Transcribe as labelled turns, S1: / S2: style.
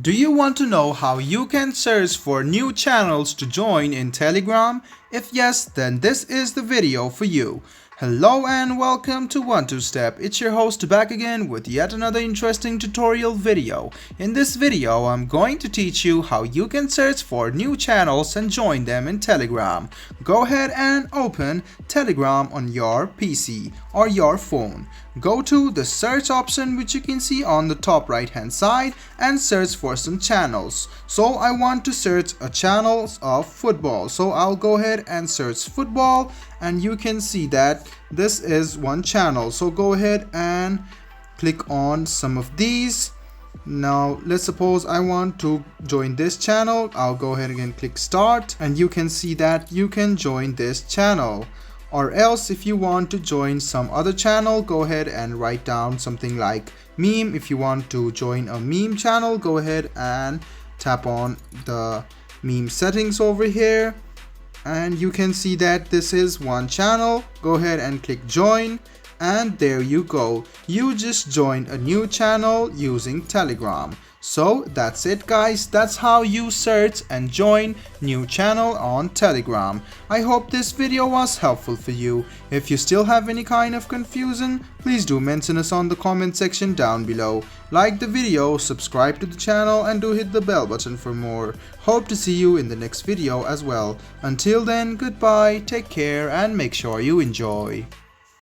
S1: Do you want to know how you can search for new channels to join in Telegram? If yes, then this is the video for you. Hello and welcome to 1-2-Step. It's your host back again with yet another interesting tutorial video. In this video, I'm going to teach you how you can search for new channels and join them in Telegram. Go ahead and open Telegram on your PC or your phone. Go to the search option which you can see on the top right hand side and search for some channels. So I want to search a channel of football. So I'll go ahead and search football and you can see that this is one channel. So go ahead and click on some of these. Now let's suppose I want to join this channel. I'll go ahead and click start and you can see that you can join this channel. Or else if you want to join some other channel, go ahead and write down something like meme. If you want to join a meme channel, go ahead and tap on the meme settings over here and you can see that this is one channel. Go ahead and click join and there you go. You just joined a new channel using Telegram. So that's it guys, that's how you search and join new channel on Telegram. I hope this video was helpful for you. If you still have any kind of confusion, please do mention us on the comment section down below. Like the video, subscribe to the channel and do hit the bell button for more. Hope to see you in the next video as well. Until then, goodbye, take care and make sure you enjoy.